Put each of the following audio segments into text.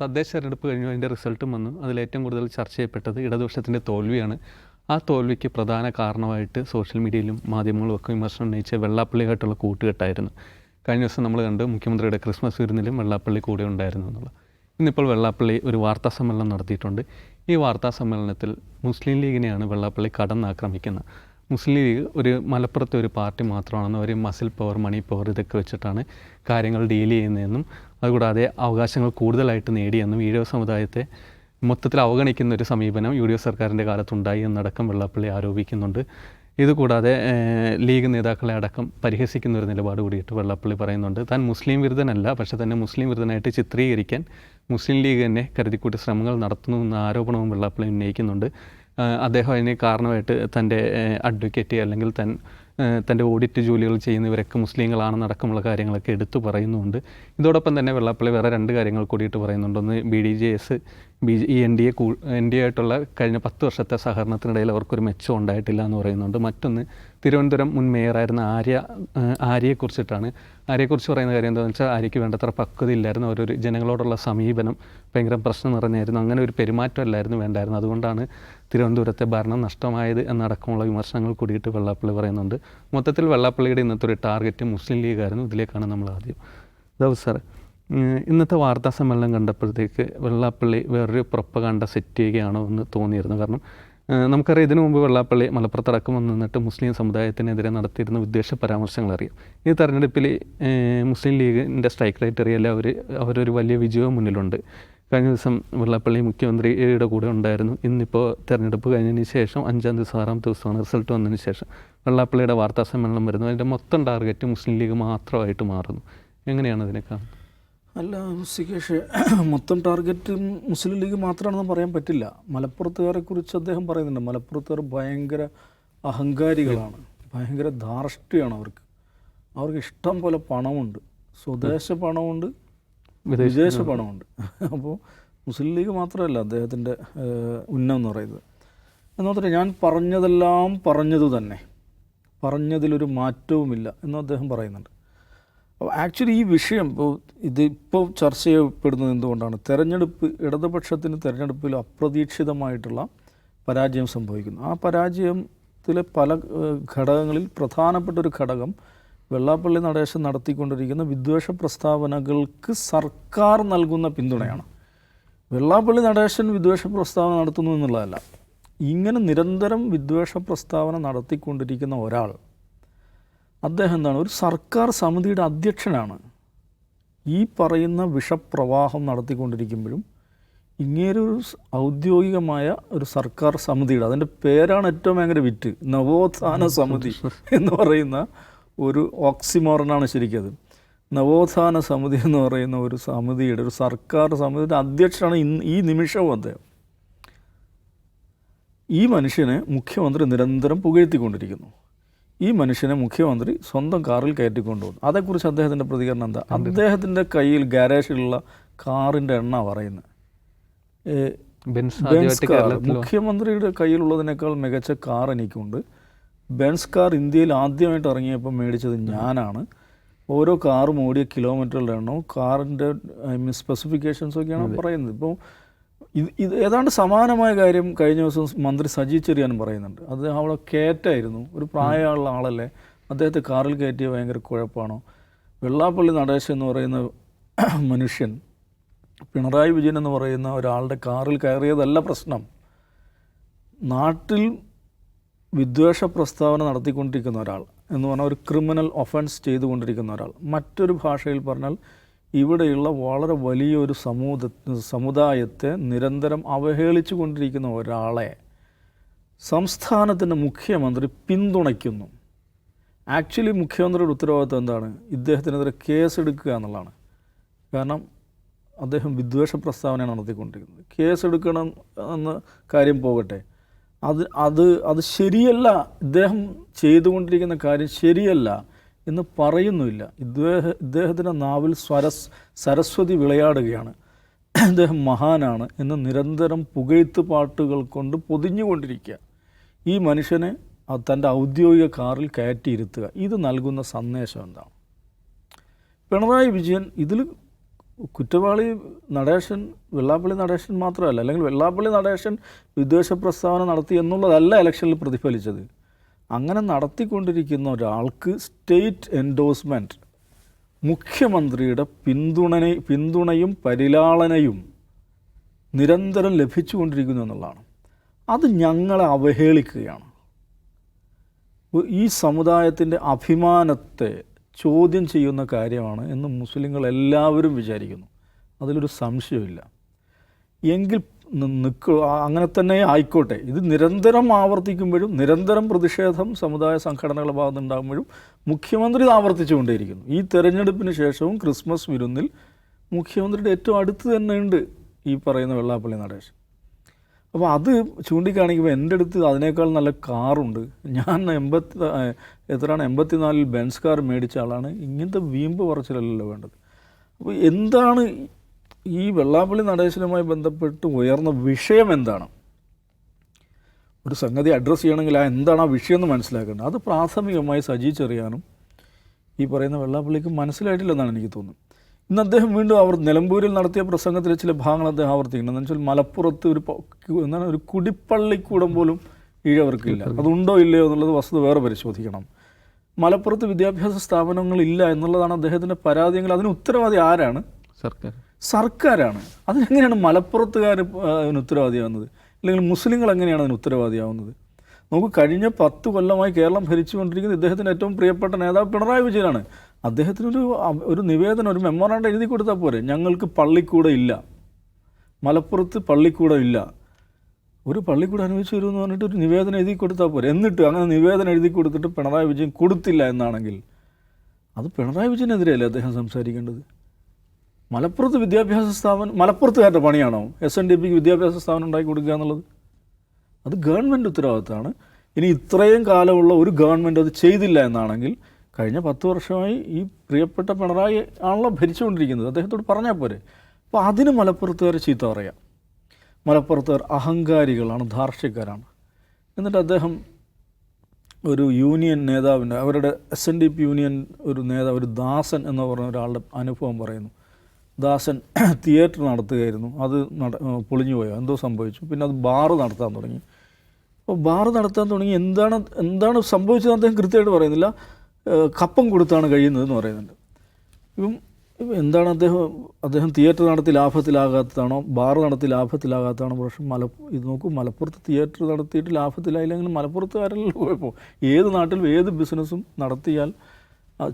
തദ്ദേശ തെരഞ്ഞെടുപ്പ് കഴിഞ്ഞു, അതിൻ്റെ റിസൾട്ടും വന്നു. അതിലേറ്റവും കൂടുതൽ ചർച്ച ചെയ്യപ്പെട്ടത് ഇടതുപക്ഷത്തിൻ്റെ തോൽവിയാണ്. ആ തോൽവിക്ക് പ്രധാന കാരണമായിട്ട് സോഷ്യൽ മീഡിയയിലും മാധ്യമങ്ങളും ഒക്കെ വിമർശനം ഉന്നയിച്ച വെള്ളാപ്പള്ളിയായിട്ടുള്ള കൂട്ടുകെട്ടായിരുന്നു. കഴിഞ്ഞ ദിവസം നമ്മൾ കണ്ട് മുഖ്യമന്ത്രിയുടെ ക്രിസ്മസ് വിരുന്നിലും വെള്ളാപ്പള്ളി കൂടെ ഉണ്ടായിരുന്നു എന്നുള്ളത്. ഇന്നിപ്പോൾ വെള്ളാപ്പള്ളി ഒരു വാർത്താ സമ്മേളനം നടത്തിയിട്ടുണ്ട്. ഈ വാർത്താ സമ്മേളനത്തിൽ മുസ്ലിം ലീഗിനെയാണ് വെള്ളാപ്പള്ളി കടന്നാക്രമിക്കുന്നത്. മുസ്ലിം ലീഗ് ഒരു മലപ്പുറത്തെ ഒരു പാർട്ടി മാത്രമാണെന്നും അവർ മസിൽ പവർ, മണി പവർ ഇതൊക്കെ വെച്ചിട്ടാണ് കാര്യങ്ങൾ ഡീൽ ചെയ്യുന്നതെന്നും അതുകൂടാതെ അവകാശങ്ങൾ കൂടുതലായിട്ട് നേടിയെന്നും ഈഴവ സമുദായത്തെ മൊത്തത്തിൽ അവഗണിക്കുന്ന ഒരു സമീപനം UDF സർക്കാരിൻ്റെ കാലത്തുണ്ടായി എന്നടക്കം വെള്ളാപ്പള്ളി ആരോപിക്കുന്നുണ്ട്. ഇതുകൂടാതെ ലീഗ് നേതാക്കളെ അടക്കം പരിഹസിക്കുന്ന ഒരു നിലപാട് കൂടിയിട്ട് വെള്ളാപ്പള്ളി പറയുന്നുണ്ട്. താൻ മുസ്ലിം വിരുദ്ധനല്ല, പക്ഷേ തന്നെ മുസ്ലിം വിരുദ്ധനായിട്ട് ചിത്രീകരിക്കാൻ മുസ്ലിം ലീഗ് തന്നെ കരുതിക്കൂട്ടി ശ്രമങ്ങൾ നടത്തുന്നു എന്ന ആരോപണവും വെള്ളാപ്പള്ളി ഉന്നയിക്കുന്നുണ്ട്. അദ്ദേഹം അതിന് കാരണമായിട്ട് തൻ്റെ അഡ്വക്കേറ്റ് അല്ലെങ്കിൽ തൻ്റെ ഓഡിറ്റ് ജോലികൾ ചെയ്യുന്നവരൊക്കെ മുസ്ലിങ്ങളാണെന്നടക്കമുള്ള കാര്യങ്ങളൊക്കെ എടുത്തു പറയുന്നുണ്ട്. ഇതോടൊപ്പം തന്നെ വെള്ളാപ്പള്ളി വേറെ 2 കാര്യങ്ങൾ കൂടിയിട്ട് പറയുന്നുണ്ട്. ഒന്ന് BDJS ഈ NDA ആയിട്ടുള്ള കഴിഞ്ഞ 10 വർഷത്തെ സഹകരണത്തിനിടയിൽ അവർക്കൊരു മെച്ചം ഉണ്ടായിട്ടില്ല എന്ന് പറയുന്നുണ്ട്. മറ്റൊന്ന് തിരുവനന്തപുരം മുൻ മേയറായിരുന്ന ആര്യയെക്കുറിച്ചിട്ടാണ്. ആര്യയെക്കുറിച്ച് പറയുന്ന കാര്യം എന്താണെന്ന് വെച്ചാൽ ആര്യയ്ക്ക് വേണ്ടത്ര പക്വതയില്ലായിരുന്നു. അവരൊരു ജനങ്ങളോടുള്ള സമീപനം ഭയങ്കര പ്രശ്നം നിറഞ്ഞായിരുന്നു. അങ്ങനെ ഒരു പെരുമാറ്റമല്ലായിരുന്നു വേണ്ടായിരുന്നു. അതുകൊണ്ടാണ് തിരുവനന്തപുരത്തെ ഭരണം നഷ്ടമായത് എന്നടക്കമുള്ള വിമർശനങ്ങൾ കൂടിയിട്ട് വെള്ളാപ്പള്ളി പറയുന്നുണ്ട്. മൊത്തത്തിൽ വെള്ളാപ്പള്ളിയുടെ ഇന്നത്തെ ഒരു ടാർഗറ്റ് മുസ്ലിം ലീഗായിരുന്നു. ഇതിലേക്കാണ് നമ്മൾ ആദ്യം ദാവൂദ് സാർ ഇന്നത്തെ വാർത്താ സമ്മേളനം കണ്ടപ്പോഴത്തേക്ക് വെള്ളാപ്പള്ളി വേറൊരു പ്രൊപ്പഗാണ്ട സെറ്റ് ചെയ്യുകയാണോ എന്ന് തോന്നിയിരുന്നു. കാരണം നമുക്കറിയാം, ഇതിനു മുമ്പ് വെള്ളാപ്പള്ളി മലപ്പുറത്തടക്കം വന്നിട്ട് മുസ്ലിം സമുദായത്തിനെതിരെ നടത്തിയിരുന്ന വിദ്വേഷ പരാമർശങ്ങൾ അറിയാം. ഈ തെരഞ്ഞെടുപ്പിൽ മുസ്ലിം ലീഗിൻ്റെ സ്ട്രൈക്ക് റേറ്ററിയല്ല അവരൊരു വലിയ വിജയവും മുന്നിലുണ്ട്. കഴിഞ്ഞ ദിവസം വെള്ളാപ്പള്ളി മുഖ്യമന്ത്രിയുടെ കൂടെ ഉണ്ടായിരുന്നു. ഇന്നിപ്പോൾ തെരഞ്ഞെടുപ്പ് കഴിഞ്ഞതിന് ശേഷം 5-ാം ദിവസം 6-ാം ദിവസമാണ് റിസൾട്ട് വന്നതിന് ശേഷം വെള്ളാപ്പള്ളിയുടെ വാർത്താ സമ്മേളനം വരുന്നു. അതിൻ്റെ മൊത്തം ടാർഗറ്റ് മുസ്ലിം ലീഗ് മാത്രമായിട്ട് മാറുന്നു. എങ്ങനെയാണ് അതിനെ കാണുന്നത്? അല്ല സികേഷ്, മൊത്തം ടാർഗറ്റ് മുസ്ലിം ലീഗ് മാത്രമാണെന്ന് പറയാൻ പറ്റില്ല. മലപ്പുറത്തുകാരെ കുറിച്ച് അദ്ദേഹം പറയുന്നുണ്ട്. മലപ്പുറത്തുകാർ ഭയങ്കര അഹങ്കാരികളാണ്, ഭയങ്കര ധാർഷ്ട്യമാണ്. അവർക്ക് ഇഷ്ടം പോലെ പണമുണ്ട്, സ്വദേശ പണമുണ്ട്, വിദേശ പണമുണ്ട്. അപ്പോൾ മുസ്ലിം ലീഗ് മാത്രമല്ല അദ്ദേഹത്തിൻ്റെ ഉന്നം എന്ന് പറയുന്നത്. എന്നോർത്തിട്ട് ഞാൻ പറഞ്ഞതെല്ലാം പറഞ്ഞതു തന്നെ, പറഞ്ഞതിലൊരു മാറ്റവുമില്ല എന്ന് അദ്ദേഹം പറയുന്നുണ്ട്. അപ്പോൾ ആക്ച്വലി ഈ വിഷയം ഇതിപ്പോൾ ചർച്ച ചെയ്യപ്പെടുന്നത് എന്തുകൊണ്ടാണ്? ഇടതുപക്ഷത്തിന് തെരഞ്ഞെടുപ്പിൽ അപ്രതീക്ഷിതമായിട്ടുള്ള പരാജയം സംഭവിക്കുന്നു. ആ പരാജയത്തിലെ പല ഘടകങ്ങളിൽ പ്രധാനപ്പെട്ട ഒരു ഘടകം വെള്ളാപ്പള്ളി നടേശൻ നടത്തിക്കൊണ്ടിരിക്കുന്ന വിദ്വേഷ പ്രസ്താവനകൾക്ക് സർക്കാർ നൽകുന്ന പിന്തുണയാണ്. വെള്ളാപ്പള്ളി നടേശൻ വിദ്വേഷ പ്രസ്താവന നടത്തുന്നു എന്നുള്ളതല്ല. ഇങ്ങനെ നിരന്തരം വിദ്വേഷ പ്രസ്താവന നടത്തിക്കൊണ്ടിരിക്കുന്ന ഒരാൾ, അദ്ദേഹം എന്താണ്, ഒരു സർക്കാർ സമിതിയുടെ അധ്യക്ഷനാണ്. ഈ പറയുന്ന വിഷപ്രവാഹം നടത്തിക്കൊണ്ടിരിക്കുമ്പോഴും ഇങ്ങനൊരു ഔദ്യോഗികമായ ഒരു സർക്കാർ സമിതിയുടെ, അതിൻ്റെ പേരാണ് ഏറ്റവും ഭയങ്കര വിറ്റ്, നവോത്ഥാന സമിതി എന്ന് പറയുന്ന ഒരു ഓക്സിമോറനാണ് ശരിക്കത്. നവോത്ഥാന സമിതി എന്ന് പറയുന്ന ഒരു സമിതിയുടെ, ഒരു സർക്കാർ സമിതിയുടെ അധ്യക്ഷനാണ് ഈ നിമിഷവും അദ്ദേഹം. ഈ മനുഷ്യനെ മുഖ്യമന്ത്രി നിരന്തരം പുകഴ്ത്തിക്കൊണ്ടിരിക്കുന്നു. ഈ മനുഷ്യനെ മുഖ്യമന്ത്രി സ്വന്തം കാറിൽ കയറ്റിക്കൊണ്ടുപോകുന്നു. അതേക്കുറിച്ച് അദ്ദേഹത്തിൻ്റെ പ്രതികരണം എന്താ? അദ്ദേഹത്തിൻ്റെ കയ്യിൽ ഗാരേജിലുള്ള കാറിൻ്റെ എണ്ണ പറയുന്നത്. ബെൻസ് കാർ, മുഖ്യമന്ത്രിയുടെ കയ്യിലുള്ളതിനേക്കാൾ മികച്ച കാർ എനിക്കുണ്ട്. ബെൻസ് കാർ ഇന്ത്യയിൽ ആദ്യമായിട്ട് ഇറങ്ങിയപ്പോൾ മേടിച്ചത് ഞാനാണ്. ഓരോ കാറും ഓടിയ കിലോമീറ്ററുകളുടെ എണ്ണവും കാറിൻ്റെ സ്പെസിഫിക്കേഷൻസൊക്കെയാണ് പറയുന്നത്. ഇപ്പോൾ ഇത് ഏതാണ്ട് സമാനമായ കാര്യം കഴിഞ്ഞ ദിവസം മന്ത്രി സജി ചെറിയാനും പറയുന്നുണ്ട്. അത് അവിടെ കയറ്റായിരുന്നു, ഒരു പ്രായമുള്ള ആളല്ലേ, അദ്ദേഹത്തെ കാറിൽ കയറ്റിയ ഭയങ്കര കുഴപ്പമാണോ? വെള്ളാപ്പള്ളി നടേശൻ എന്ന് പറയുന്ന മനുഷ്യൻ പിണറായി വിജയൻ എന്ന് പറയുന്ന ഒരാളുടെ കാറിൽ കയറിയതല്ല പ്രശ്നം. നാട്ടിൽ വിദ്വേഷ പ്രസ്താവന നടത്തിക്കൊണ്ടിരിക്കുന്ന ഒരാൾ എന്ന് പറഞ്ഞാൽ ഒരു ക്രിമിനൽ ഒഫൻസ് ചെയ്തുകൊണ്ടിരിക്കുന്ന ഒരാൾ, മറ്റൊരു ഭാഷയിൽ പറഞ്ഞാൽ ഇവിടെയുള്ള വളരെ വലിയൊരു സമുദായത്തെ നിരന്തരം അവഹേളിച്ചു കൊണ്ടിരിക്കുന്ന ഒരാളെ സംസ്ഥാനത്തിൻ്റെ മുഖ്യമന്ത്രി പിന്തുണയ്ക്കുന്നു. ആക്ച്വലി മുഖ്യമന്ത്രിയുടെ ഉത്തരവാദിത്വം എന്താണ്? ഇദ്ദേഹത്തിനെതിരെ കേസെടുക്കുക എന്നുള്ളതാണ്. കാരണം അദ്ദേഹം വിദ്വേഷ പ്രസ്താവനയാണ് നടത്തിക്കൊണ്ടിരിക്കുന്നത്. കേസെടുക്കണം എന്ന കാര്യം പോകട്ടെ, അത് ശരിയല്ല, ഇദ്ദേഹം ചെയ്തുകൊണ്ടിരിക്കുന്ന കാര്യം ശരിയല്ല എന്ന് പറയുന്നുമില്ല. ഇദ്ദേഹത്തിൻ്റെ നാവിൽ സരസ്വതി വിളയാടുകയാണ്. ഇദ്ദേഹം മഹാനാണ് എന്ന് നിരന്തരം പുകഴ്ത്ത് പാട്ടുകൾ കൊണ്ട് പൊതിഞ്ഞുകൊണ്ടിരിക്കുക. ഈ മനുഷ്യനെ തൻ്റെ ഔദ്യോഗിക കാറിൽ കയറ്റിയിരുത്തുക, ഇത് നൽകുന്ന സന്ദേശം എന്താണ്? പിണറായി വിജയൻ ഇതിൽ കുറ്റവാളി നടേശൻ, വെള്ളാപ്പള്ളി നടേശൻ മാത്രമല്ല, അല്ലെങ്കിൽ വെള്ളാപ്പള്ളി നടേശൻ വിദ്വേഷ പ്രസ്താവന നടത്തി എന്നുള്ളതല്ല ഇലക്ഷനിൽ പ്രതിഫലിച്ചത്. അങ്ങനെ നടത്തിക്കൊണ്ടിരിക്കുന്ന ഒരാൾക്ക് സ്റ്റേറ്റ് എൻഡോഴ്സ്മെൻറ്റ്, മുഖ്യമന്ത്രിയുടെ പിന്തുണയും പരിലാളനയും നിരന്തരം ലഭിച്ചുകൊണ്ടിരിക്കുന്നു എന്നുള്ളതാണ്. അത് ഞങ്ങളെ അവഹേളിക്കുകയാണ്. ഈ സമുദായത്തിൻ്റെ അഭിമാനത്തെ ചോദ്യം ചെയ്യുന്ന കാര്യമാണ് എന്ന് മുസ്ലിങ്ങൾ എല്ലാവരും വിചാരിക്കുന്നു. അതിലൊരു സംശയമില്ല. എങ്കിൽ അങ്ങനെ തന്നെ ആയിക്കോട്ടെ. ഇത് നിരന്തരം ആവർത്തിക്കുമ്പോഴും, നിരന്തരം പ്രതിഷേധം സമുദായ സംഘടനകളുടെ ഭാഗത്തുനിന്നുണ്ടാകുമ്പോഴും മുഖ്യമന്ത്രി ഇത് ആവർത്തിച്ചുകൊണ്ടേയിരിക്കുന്നു. ഈ തെരഞ്ഞെടുപ്പിന് ശേഷവും ക്രിസ്മസ് വിരുന്നിൽ മുഖ്യമന്ത്രിയുടെ ഏറ്റവും അടുത്ത് തന്നെയുണ്ട് ഈ പറയുന്ന വെള്ളാപ്പള്ളി നടേശൻ. അപ്പോൾ അത് ചൂണ്ടിക്കാണിക്കുമ്പോൾ എൻ്റെ അടുത്ത് അതിനേക്കാൾ നല്ല കാറുണ്ട്, ഞാൻ 84 ബെൻസ് കാർ മേടിച്ച ആളാണ്, ഇങ്ങനത്തെ വീമ്പ് പറച്ചിലല്ലല്ലോ വേണ്ടത്. അപ്പോൾ എന്താണ് ഈ വെള്ളാപ്പള്ളി നടേശനുമായി ബന്ധപ്പെട്ട് ഉയർന്ന വിഷയം എന്താണ്? ഒരു സംഗതി അഡ്രസ്സ് ചെയ്യണമെങ്കിൽ എന്താണ് ആ വിഷയം എന്ന് മനസ്സിലാക്കേണ്ടത്. അത് പ്രാഥമികമായി സജി ചെറിയാനും ഈ പറയുന്ന വെള്ളാപ്പള്ളിക്ക് മനസ്സിലായിട്ടില്ലെന്നാണ് എനിക്ക് തോന്നുന്നത്. ഇന്ന് അദ്ദേഹം വീണ്ടും നിലമ്പൂരിൽ നടത്തിയ പ്രസംഗത്തിലെ ചില ഭാഗങ്ങൾ അദ്ദേഹം ആവർത്തിക്കുന്നുണ്ട്. എന്ന് വെച്ചാൽ മലപ്പുറത്ത് ഒരു കുടിപ്പള്ളിക്കൂടം പോലും ഈഴവർക്കില്ല. അതുണ്ടോ ഇല്ലയോ എന്നുള്ളത് വസ്തുത വേറെ പരിശോധിക്കണം. മലപ്പുറത്ത് വിദ്യാഭ്യാസ സ്ഥാപനങ്ങളില്ല എന്നുള്ളതാണ് അദ്ദേഹത്തിൻ്റെ പരാതിയെങ്കിൽ അതിന് ഉത്തരവാദി ആരാണ്? സർക്കാരാണ്. അതിനെങ്ങനെയാണ് മലപ്പുറത്തുകാർ അതിന് ഉത്തരവാദിയാവുന്നത്? അല്ലെങ്കിൽ മുസ്ലിങ്ങൾ എങ്ങനെയാണ് അതിന് ഉത്തരവാദിയാവുന്നത്? നമുക്ക് കഴിഞ്ഞ 10 കൊല്ലമായി കേരളം ഭരിച്ചുകൊണ്ടിരിക്കുന്ന ഇദ്ദേഹത്തിൻ്റെ ഏറ്റവും പ്രിയപ്പെട്ട നേതാവ് പിണറായി വിജയനാണ്. അദ്ദേഹത്തിനൊരു നിവേദനം, ഒരു മെമ്മോറാണ്ടം എഴുതി കൊടുത്താൽ പോരെ, ഞങ്ങൾക്ക് പള്ളിക്കൂടം ഇല്ല, മലപ്പുറത്ത് പള്ളിക്കൂടം ഇല്ല, ഒരു പള്ളിക്കൂടം അനുവദിച്ചു വരുമെന്ന് പറഞ്ഞിട്ട് ഒരു നിവേദനം എഴുതി കൊടുത്താൽ പോരെ. എന്നിട്ട് അങ്ങനെ നിവേദനം എഴുതി കൊടുത്തിട്ട് പിണറായി വിജയൻ കൊടുത്തില്ല എന്നാണെങ്കിൽ അത് പിണറായി വിജയനെതിരെയല്ലേ അദ്ദേഹം സംസാരിക്കേണ്ടത്? മലപ്പുറത്ത് വിദ്യാഭ്യാസ സ്ഥാപനം മലപ്പുറത്തുകാരുടെ പണിയാണോ SNDPക്ക് വിദ്യാഭ്യാസ സ്ഥാപനം ഉണ്ടാക്കി കൊടുക്കുക എന്നുള്ളത്? അത് ഗവൺമെൻറ് ഉത്തരവാദിത്തമാണ്. ഇനി ഇത്രയും കാലമുള്ള ഒരു ഗവൺമെൻറ് അത് ചെയ്തില്ല എന്നാണെങ്കിൽ കഴിഞ്ഞ 10 വർഷമായി ഈ പ്രിയപ്പെട്ട പിണറായി ആണല്ലോ ഭരിച്ചുകൊണ്ടിരിക്കുന്നത്, അദ്ദേഹത്തോട് പറഞ്ഞാൽ പോരെ. അപ്പോൾ അതിന് മലപ്പുറത്തുകാർ ചീത്ത പറയാം. മലപ്പുറത്തുകാർ അഹങ്കാരികളാണ്, ധാർഷ്ട്യക്കാരാണ്. എന്നിട്ട് അദ്ദേഹം ഒരു യൂണിയൻ നേതാവിൻ്റെ, അവരുടെ SNDP യൂണിയൻ ഒരു നേതാവ്, ഒരു ദാസൻ എന്ന് പറഞ്ഞ ഒരാളുടെ അനുഭവം പറയുന്നു. ദാസൻ തിയേറ്റർ നടത്തുകയായിരുന്നു, അത് പൊളിഞ്ഞു പോയോ എന്തോ സംഭവിച്ചു. പിന്നെ അത് ബാറ് നടത്താൻ തുടങ്ങി. അപ്പോൾ ബാറ് നടത്താൻ തുടങ്ങി എന്താണ് സംഭവിച്ചത് അദ്ദേഹം കൃത്യമായിട്ട് പറയുന്നില്ല. കപ്പം കൊടുത്താണ് കഴിയുന്നതെന്ന് പറയുന്നുണ്ട്. ഇപ്പം എന്താണ് അദ്ദേഹം തിയേറ്റർ നടത്തി ലാഭത്തിലാകാത്തതാണോ, ബാറ് നടത്തി ലാഭത്തിലാകാത്തതാണോ? പക്ഷേ ഇത് നോക്കൂ, മലപ്പുറത്ത് തിയേറ്റർ നടത്തിയിട്ട് ലാഭത്തിലായില്ലെങ്കിൽ മലപ്പുറത്തുകാരല്ലോ കുഴപ്പം. ഏത് നാട്ടിലും ഏത് ബിസിനസ്സും നടത്തിയാൽ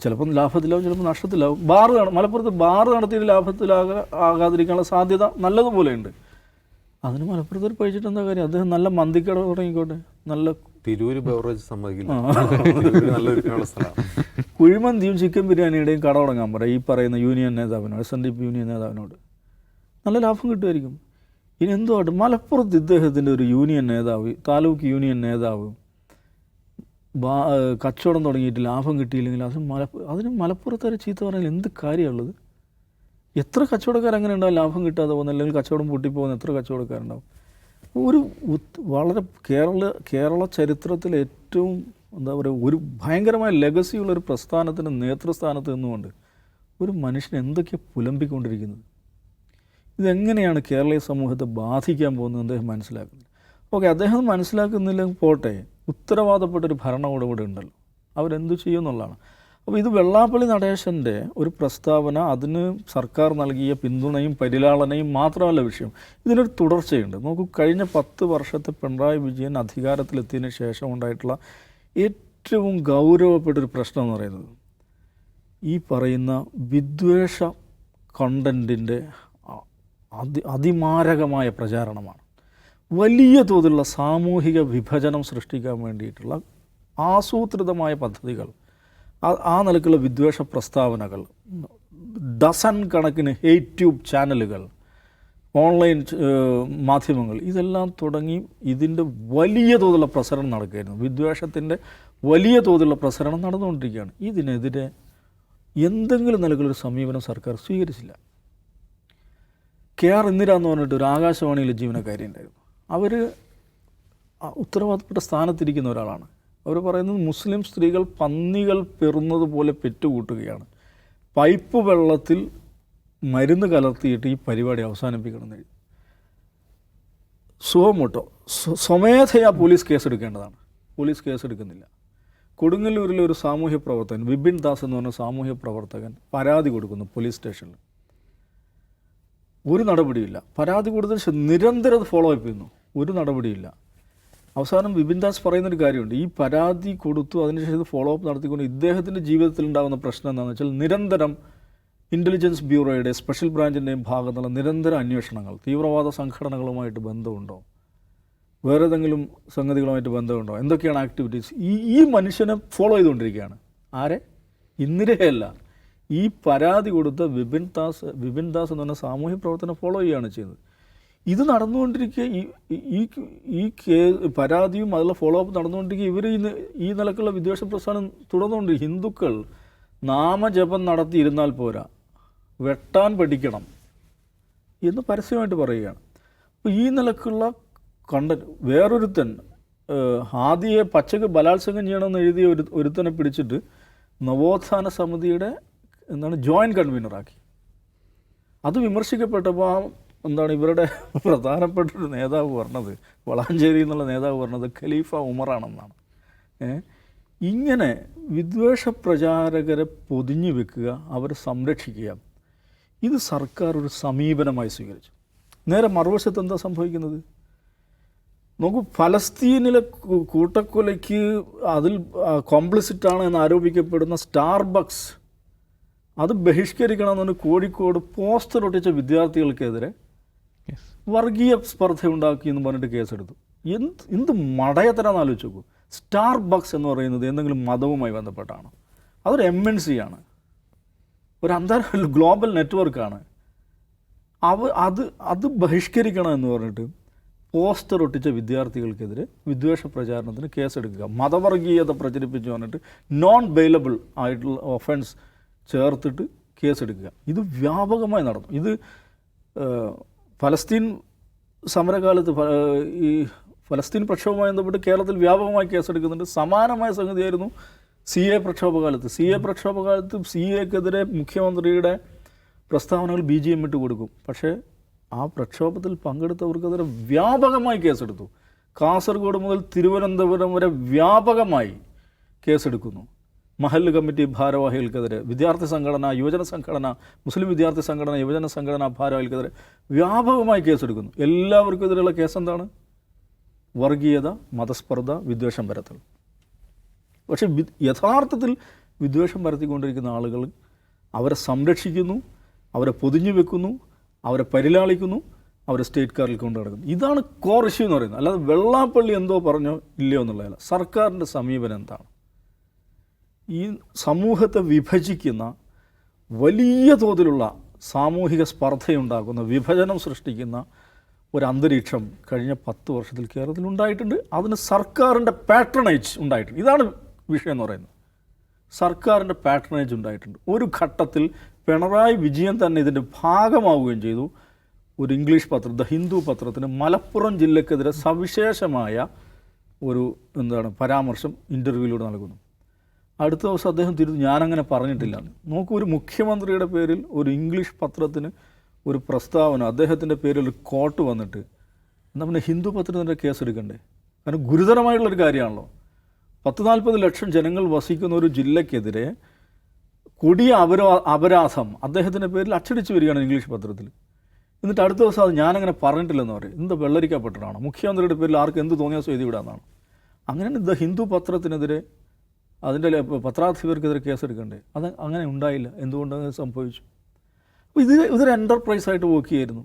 ചിലപ്പം ലാഭത്തിലാവും, ചിലപ്പോൾ നഷ്ടത്തിലാവും. മലപ്പുറത്ത് ബാറ് നടത്തിയിട്ട് ലാഭത്തിലാകാതിരിക്കാനുള്ള സാധ്യത നല്ലതുപോലെയുണ്ട്. അതിന് മലപ്പുറത്ത് പഴിച്ചിട്ട് എന്താ കാര്യം? അദ്ദേഹം നല്ല മന്തിക്കട തുടങ്ങിക്കോട്ടെ, നല്ല തിരൂര് ബെവറേജ് സമ്മതിക്കില്ല, കുഴിമന്തിയും ചിക്കൻ ബിരിയാണിയുടെയും കട തുടങ്ങാൻ പറയാം ഈ പറയുന്ന യൂണിയൻ നേതാവിനോട്, SNDP യൂണിയൻ നേതാവിനോട്. നല്ല ലാഭം കിട്ടുമായിരിക്കും. ഇനി എന്തുമായിട്ട് മലപ്പുറത്ത് ഇദ്ദേഹത്തിൻ്റെ ഒരു യൂണിയൻ നേതാവ്, താലൂക്ക് യൂണിയൻ നേതാവ് കച്ചവടം തുടങ്ങിയിട്ട് ലാഭം കിട്ടിയില്ലെങ്കിൽ അതിന് മലപ്പുറത്തുകാരെ ചീത്ത പറഞ്ഞാൽ എന്ത് കാര്യമുള്ളത്? എത്ര കച്ചവടക്കാർ അങ്ങനെ ഉണ്ടാവും ലാഭം കിട്ടാതെ പോകുന്ന, അല്ലെങ്കിൽ കച്ചവടം പൊട്ടിപ്പോകുന്ന എത്ര കച്ചവടക്കാരുണ്ടാവും? വളരെ കേരള ചരിത്രത്തിലെ ഏറ്റവും എന്താ പറയുക, ഒരു ഭയങ്കരമായ ലെഗസിയുള്ളൊരു പ്രസ്ഥാനത്തിൻ്റെ നേതൃസ്ഥാനത്ത് നിന്നുകൊണ്ട് ഒരു മനുഷ്യൻ എന്തൊക്കെയാണ് പുലമ്പിക്കൊണ്ടിരിക്കുന്നത്? ഇതെങ്ങനെയാണ് കേരളീയ സമൂഹത്തെ ബാധിക്കാൻ പോകുന്നത് അദ്ദേഹം മനസ്സിലാക്കുന്നത്? ഓക്കെ, അദ്ദേഹം മനസ്സിലാക്കുന്നില്ലെങ്കിൽ പോട്ടെ, ഉത്തരവാദപ്പെട്ടൊരു ഭരണകൂടം ഇവിടെ ഉണ്ടല്ലോ, അവരെന്തു ചെയ്യുമെന്നുള്ളതാണ്. അപ്പോൾ ഇത് വെള്ളാപ്പള്ളി നടേശൻ്റെ ഒരു പ്രസ്താവന, അതിന് സർക്കാർ നൽകിയ പിന്തുണയും പരിലാളനയും മാത്രമല്ല വിഷയം, ഇതിനൊരു തുടർച്ചയുണ്ട്. നോക്കൂ, കഴിഞ്ഞ 10 വർഷത്തെ പിണറായി വിജയൻ അധികാരത്തിലെത്തിയതിന് ശേഷം ഉണ്ടായിട്ടുള്ള ഏറ്റവും ഗൗരവപ്പെട്ടൊരു പ്രശ്നം എന്ന് പറയുന്നത് ഈ പറയുന്ന വിദ്വേഷ കണ്ടൻറ്റിൻ്റെ അതിമാരകമായ പ്രചാരണമാണ്. വലിയ തോതിലുള്ള സാമൂഹിക വിഭജനം സൃഷ്ടിക്കാൻ വേണ്ടിയിട്ടുള്ള ആസൂത്രിതമായ പദ്ധതികൾ, ആ നിലക്കുള്ള വിദ്വേഷ പ്രസ്താവനകൾ, ഡസൻ കണക്കിന് ഹെയ്റ്റ് ട്യൂബ് ചാനലുകൾ, ഓൺലൈൻ മാധ്യമങ്ങൾ, ഇതെല്ലാം തുടങ്ങി ഇതിൻ്റെ വലിയ തോതിലുള്ള പ്രസരണം നടക്കുകയായിരുന്നു. വിദ്വേഷത്തിൻ്റെ വലിയ തോതിലുള്ള പ്രസരണം നടന്നുകൊണ്ടിരിക്കുകയാണ്. ഇതിനെതിരെ എന്തെങ്കിലും നിലക്കുള്ളൊരു സമീപനം സർക്കാർ സ്വീകരിച്ചില്ല. KR ഇന്ദിര എന്ന് പറഞ്ഞിട്ട് ഒരു ആകാശവാണിയിലെ ജീവനക്കാരി ഉണ്ടായിരുന്നു. അവർ ഉത്തരവാദിത്തപ്പെട്ട സ്ഥാനത്തിരിക്കുന്ന ഒരാളാണ്. അവർ പറയുന്നത് മുസ്ലിം സ്ത്രീകൾ പന്നികൾ പെറുന്നത് പോലെ പെറ്റുകൂട്ടുകയാണ്, പൈപ്പ് വെള്ളത്തിൽ മരുന്ന് കലർത്തിയിട്ട് ഈ പരിപാടി അവസാനിപ്പിക്കണമെന്ന് എഴുതി. സുവമോട്ടോ സ്വമേധയാ പോലീസ് കേസെടുക്കേണ്ടതാണ്. പോലീസ് കേസെടുക്കുന്നില്ല. കൊടുങ്ങല്ലൂരിലെ ഒരു സാമൂഹ്യ പ്രവർത്തകൻ വിപിൻ ദാസ് എന്ന് പറഞ്ഞ സാമൂഹ്യ പ്രവർത്തകൻ പരാതി കൊടുക്കുന്നു പോലീസ് സ്റ്റേഷനിൽ. ഒരു നടപടിയില്ല. പരാതി കൊടുത്തതിന് ശേഷം നിരന്തരം ഫോളോ അപ്പ് ചെയ്യുന്നു. ഒരു നടപടിയില്ല. അവസാനം വിപിൻ ദാസ് പറയുന്നൊരു കാര്യമുണ്ട്. ഈ പരാതി കൊടുത്തു, അതിനുശേഷം ഫോളോ അപ്പ് നടത്തിക്കൊണ്ട് ഇദ്ദേഹത്തിൻ്റെ ജീവിതത്തിൽ ഉണ്ടാകുന്ന പ്രശ്നം എന്താണെന്ന് വെച്ചാൽ നിരന്തരം ഇൻ്റലിജൻസ് ബ്യൂറോയുടെ സ്പെഷ്യൽ ബ്രാഞ്ചിൻ്റെയും ഭാഗത്തുള്ള നിരന്തര അന്വേഷണങ്ങൾ, തീവ്രവാദ സംഘടനകളുമായിട്ട് ബന്ധമുണ്ടോ, വേറെ ഏതെങ്കിലും സംഗതികളുമായിട്ട് ബന്ധമുണ്ടോ, എന്തൊക്കെയാണ് ആക്ടിവിറ്റീസ്, ഈ മനുഷ്യനെ ഫോളോ ചെയ്തുകൊണ്ടിരിക്കുകയാണ്. ആരെ? ഇന്ദിരയല്ല, ഈ പരാതി കൊടുത്ത വിപിൻ ദാസ് എന്ന് പറഞ്ഞ സാമൂഹ്യ പ്രവർത്തനം ഫോളോ ചെയ്യുകയാണ് ചെയ്യുന്നത്. ഇത് നടന്നുകൊണ്ടിരിക്കുക, ഈ പരാതിയും അതിലുള്ള ഫോളോ അപ്പ് നടന്നുകൊണ്ടിരിക്കുക, ഇവർ ഈ നിലക്കുള്ള വിദ്വേഷ പ്രസ്ഥാനം തുടർന്നുകൊണ്ട് ഹിന്ദുക്കൾ നാമജപം നടത്തിയിരുന്നാൽ പോരാ, വെട്ടാൻ പഠിക്കണം എന്ന് പരസ്യമായിട്ട് പറയുകയാണ്. അപ്പോൾ ഈ നിലക്കുള്ള വേറൊരുത്തൻ ഹാദിയെ പച്ചക്ക് ബലാത്സംഗം ചെയ്യണമെന്ന് എഴുതിയ ഒരുത്തനെ പിടിച്ചിട്ട് നവോത്ഥാന സമിതിയുടെ ജോയിൻറ്റ് കൺവീനറാക്കി. അത് വിമർശിക്കപ്പെട്ടപ്പോൾ ഇവരുടെ പ്രധാനപ്പെട്ടൊരു നേതാവ് പറഞ്ഞത്, വളാഞ്ചേരി എന്നുള്ള നേതാവ് പറഞ്ഞത് ഖലീഫ ഉമറാണെന്നാണ്. ഇങ്ങനെ വിദ്വേഷ പ്രചാരകരെ പൊതിഞ്ഞു വെക്കുക, അവരെ സംരക്ഷിക്കുക, ഇത് സർക്കാർ ഒരു സമീപനമായി സ്വീകരിച്ചു. നേരെ മറുവശത്ത് എന്താ സംഭവിക്കുന്നത്? നോക്കൂ, ഫലസ്തീനിലെ കൂട്ടക്കൊലയ്ക്ക് അതിൽ കോംപ്ലിസിറ്റാണ് എന്ന് ആരോപിക്കപ്പെടുന്ന സ്റ്റാർബക്സ് അത് ബഹിഷ്കരിക്കണമെന്ന് കോഴിക്കോട് പോസ്റ്റർ ഒട്ടിച്ച വിദ്യാർത്ഥികൾക്കെതിരെ വർഗീയ സ്പർദ്ധ ഉണ്ടാക്കി എന്ന് പറഞ്ഞിട്ട് കേസെടുത്തു. എന്ത് മടയത്തരാന്ന് ആലോചിച്ച് നോക്കൂ. സ്റ്റാർബക്സ് എന്ന് പറയുന്നത് എന്തെങ്കിലും മതവുമായി ബന്ധപ്പെട്ടാണ്? അതൊരു MNC ആണ്, ഒരു അന്താരാഷ്ട്ര ഗ്ലോബൽ നെറ്റ്വർക്കാണ്. അത് ബഹിഷ്കരിക്കണം എന്ന് പറഞ്ഞിട്ട് പോസ്റ്റർ ഒട്ടിച്ച വിദ്യാർത്ഥികൾക്കെതിരെ വിദ്വേഷ പ്രചാരണത്തിന് കേസെടുക്കുക, മതവർഗീയത പ്രചരിപ്പിച്ചു പറഞ്ഞിട്ട് നോൺ ബെയിലബിൾ ആയിട്ടുള്ള ഒഫൻസ് ചേർത്തിട്ട് കേസെടുക്കുക. ഇത് വ്യാപകമായി നടന്നു. ഇത് ഫലസ്തീൻ സമരകാലത്ത് ഈ ഫലസ്തീൻ പ്രക്ഷോഭവുമായി ബന്ധപ്പെട്ട് കേരളത്തിൽ വ്യാപകമായി കേസെടുക്കുന്നുണ്ട്. സമാനമായ സംഗതിയായിരുന്നു CA പ്രക്ഷോഭകാലത്ത്. CAക്കെതിരെ മുഖ്യമന്ത്രിയുടെ പ്രസ്താവനകൾ BGM ഇട്ട് കൊടുക്കും. പക്ഷേ ആ പ്രക്ഷോഭത്തിൽ പങ്കെടുത്തവർക്കെതിരെ വ്യാപകമായി കേസെടുത്തു. കാസർഗോഡ് മുതൽ തിരുവനന്തപുരം വരെ വ്യാപകമായി കേസെടുക്കുന്നു. മഹല്ല് കമ്മിറ്റി ഭാരവാഹികൾക്കെതിരെ, വിദ്യാർത്ഥി സംഘടന, യുവജന സംഘടന, മുസ്ലിം വിദ്യാർത്ഥി സംഘടന, യുവജന സംഘടനാ ഭാരവാഹികൾക്കെതിരെ വ്യാപകമായി കേസെടുക്കുന്നു. എല്ലാവർക്കും എതിരെയുള്ള കേസെന്താണ്? വർഗീയത, മതസ്പർദ്ധ, വിദ്വേഷം പരത്തൽ. പക്ഷേ യഥാർത്ഥത്തിൽ വിദ്വേഷം പരത്തിക്കൊണ്ടിരിക്കുന്ന ആളുകൾ അവരെ സംരക്ഷിക്കുന്നു, അവരെ പൊതിഞ്ഞു വെക്കുന്നു, അവരെ പരിലാളിക്കുന്നു, അവരെ സ്റ്റേറ്റ് കാറിൽ കൊണ്ട് നടക്കുന്നു. ഇതാണ് കോർ ഇഷ്യൂ എന്ന് പറയുന്നത്. അല്ലാതെ വെള്ളാപ്പള്ളി എന്തോ പറഞ്ഞോ ഇല്ലയോ എന്നുള്ളതല്ല. സർക്കാരിൻ്റെ സമീപനം എന്താണ്? ഈ സമൂഹത്തെ വിഭജിക്കുന്ന, വലിയ തോതിലുള്ള സാമൂഹിക സ്പർദ്ധയുണ്ടാക്കുന്ന, വിഭജനം സൃഷ്ടിക്കുന്ന ഒരു അന്തരീക്ഷം കഴിഞ്ഞ 10 വർഷത്തിൽ കേരളത്തിൽ ഉണ്ടായിട്ടുണ്ട്. അതിന് സർക്കാരിൻ്റെ പാട്രണേജ് ഉണ്ടായിട്ടുണ്ട്. ഇതാണ് വിഷയം എന്ന് പറയുന്നത്. സർക്കാരിൻ്റെ പാട്രണേജ് ഉണ്ടായിട്ടുണ്ട്. ഒരു ഘട്ടത്തിൽ പിണറായി വിജയൻ തന്നെ ഇതിൻ്റെ ഭാഗമാവുകയും ചെയ്തു. ഒരു ഇംഗ്ലീഷ് പത്രം, ദ ഹിന്ദു പത്രത്തിന് മലപ്പുറം ജില്ലക്കെതിരെ സവിശേഷമായ ഒരു പരാമർശം ഇൻ്റർവ്യൂവിലൂടെ നൽകുന്നു. അടുത്ത ദിവസം അദ്ദേഹം ഞാനങ്ങനെ പറഞ്ഞിട്ടില്ല. നോക്കൂ, ഒരു മുഖ്യമന്ത്രിയുടെ പേരിൽ ഒരു ഇംഗ്ലീഷ് പത്രത്തിന് ഒരു പ്രസ്താവന, അദ്ദേഹത്തിൻ്റെ പേരിൽ ഒരു കോട്ട് വന്നിട്ട് നമ്മൾ ഹിന്ദു പത്രത്തിൻ്റെ കേസെടുക്കണ്ടേ? കാരണം ഗുരുതരമായിട്ടുള്ളൊരു കാര്യമാണല്ലോ. 40-40 ലക്ഷം ജനങ്ങൾ വസിക്കുന്ന ഒരു ജില്ലക്കെതിരെ കൊടിയ അപരാധം അദ്ദേഹത്തിൻ്റെ പേരിൽ അച്ചടിച്ച് വരികയാണ് ഇംഗ്ലീഷ് പത്രത്തിൽ. എന്നിട്ട് അടുത്ത ദിവസം അത് ഞാനങ്ങനെ പറഞ്ഞിട്ടില്ലെന്ന് പറയും. എന്താ വെള്ളരിക്കപ്പെട്ടതാണോ? മുഖ്യമന്ത്രിയുടെ പേരിൽ ആർക്ക് എന്ത് തോന്നിയാൽ എഴുതി വിടാമെന്നാണ്. അങ്ങനെ ദ ഹിന്ദു പത്രത്തിനെതിരെ, അതിൻ്റെ പത്രാധിപർക്കെതിരെ കേസെടുക്കണ്ടേ? അത് അങ്ങനെ ഉണ്ടായില്ല. എന്തുകൊണ്ടത് സംഭവിച്ചു? അപ്പോൾ ഇതൊരു എൻ്റർപ്രൈസായിട്ട് വർക്ക് ചെയ്യായിരുന്നു.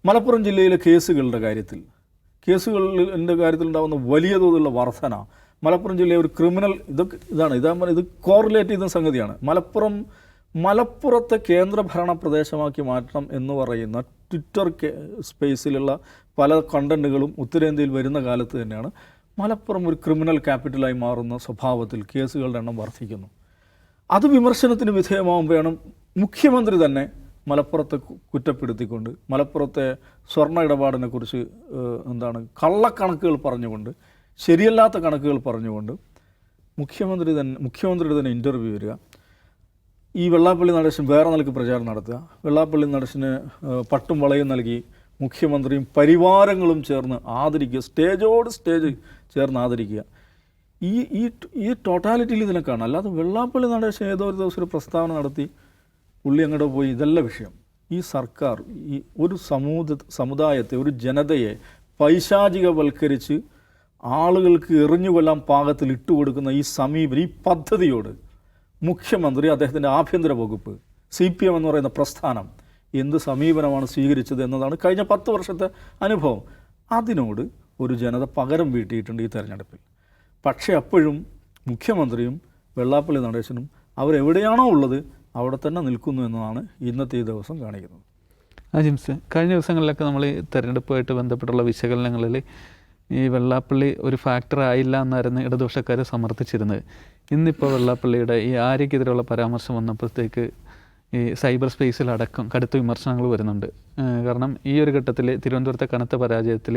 മലപ്പുറം ജില്ലയിലെ കേസുകളുടെ കാര്യത്തിൽ ഉണ്ടാകുന്ന വലിയ തോതിലുള്ള വർധന, മലപ്പുറം ജില്ലയെ ഒരു ക്രിമിനൽ ഇത് കോറിലേറ്റ് ചെയ്യുന്ന സംഗതിയാണ്. മലപ്പുറത്തെ കേന്ദ്രഭരണ പ്രദേശമാക്കി മാറ്റണം എന്ന് പറയുന്ന ട്വിറ്റർ സ്പേസിലുള്ള പല കണ്ടൻറ്റുകളും ഉത്തരേന്ത്യയിൽ വരുന്ന കാലത്ത് തന്നെയാണ് മലപ്പുറം ഒരു ക്രിമിനൽ ക്യാപിറ്റലായി മാറുന്ന സ്വഭാവത്തിൽ കേസുകളുടെ എണ്ണം വർദ്ധിക്കുന്നു. അത് വിമർശനത്തിന് വിധേയമാകുമ്പോഴാണ് മുഖ്യമന്ത്രി തന്നെ മലപ്പുറത്തെ കുറ്റപ്പെടുത്തിക്കൊണ്ട്, മലപ്പുറത്തെ സ്വർണ്ണ ഇടപാടിനെക്കുറിച്ച് കള്ളക്കണക്കുകൾ പറഞ്ഞുകൊണ്ട്, ശരിയല്ലാത്ത കണക്കുകൾ പറഞ്ഞുകൊണ്ട് മുഖ്യമന്ത്രിയുടെ തന്നെ ഇൻ്റർവ്യൂ വരിക. ഈ വെള്ളാപ്പള്ളി നടേശൻ വേറെ നിലയ്ക്ക് പ്രചാരണം നടത്തുക, വെള്ളാപ്പള്ളി നടേശന് പട്ടും വളയും നൽകി മുഖ്യമന്ത്രിയും പരിവാരങ്ങളും ചേർന്ന് ആദരിക്കുക, സ്റ്റേജോട് സ്റ്റേജ് ചേർന്ന് ആദരിക്കുക. ഈ ടോട്ടാലിറ്റിയിൽ ഇതിനൊക്കെയാണ്. അല്ലാതെ വെള്ളാപ്പള്ളി നടേശൻ ഏതോ ഒരു ദിവസം ഒരു പ്രസ്താവന നടത്തി പുള്ളി അങ്ങോട്ട് പോയി, ഇതല്ല വിഷയം. ഈ സർക്കാർ ഈ ഒരു സമുദായത്തെ, ഒരു ജനതയെ പൈശാചികവൽക്കരിച്ച് ആളുകൾക്ക് എറിഞ്ഞുകൊല്ലാൻ പാകത്തിൽ ഇട്ടുകൊടുക്കുന്ന ഈ സമീപനം, ഈ പദ്ധതിയോട് മുഖ്യമന്ത്രി, അദ്ദേഹത്തിൻ്റെ ആഭ്യന്തര വകുപ്പ്, CPM എന്ന് പറയുന്ന പ്രസ്ഥാനം എന്ത് സമീപനമാണ് സ്വീകരിച്ചത് എന്നതാണ് കഴിഞ്ഞ 10 വർഷത്തെ അനുഭവം. അതിനോട് ഒരു ജനത പകരം വീട്ടിയിട്ടുണ്ട് ഈ തെരഞ്ഞെടുപ്പിൽ. പക്ഷേ അപ്പോഴും മുഖ്യമന്ത്രിയും വെള്ളാപ്പള്ളി നടേശനും അവരെവിടെയാണോ ഉള്ളത് അവിടെ തന്നെ നിൽക്കുന്നു എന്നതാണ് ഇന്നത്തെ ഈ ദിവസം കാണിക്കുന്നത്. ജിംസ്, കഴിഞ്ഞ ദിവസങ്ങളിലൊക്കെ നമ്മൾ ഈ തെരഞ്ഞെടുപ്പുമായിട്ട് ബന്ധപ്പെട്ടുള്ള വിശകലനങ്ങളിൽ ഈ വെള്ളാപ്പള്ളി ഒരു ഫാക്ടർ ആയില്ല എന്നായിരുന്നു ഇടതുപക്ഷക്കാർ സമർത്ഥിച്ചിരുന്നത്. ഇന്നിപ്പോൾ വെള്ളാപ്പള്ളിയുടെ ഈ ആര്യക്കെതിരെയുള്ള പരാമർശം വന്നപ്പോഴത്തേക്ക് ഈ സൈബർ സ്പേസിലടക്കം കടുത്ത വിമർശനങ്ങൾ വരുന്നുണ്ട്. കാരണം ഈ ഒരു ഘട്ടത്തിൽ തിരുവനന്തപുരത്തെ കനത്ത പരാജയത്തിൽ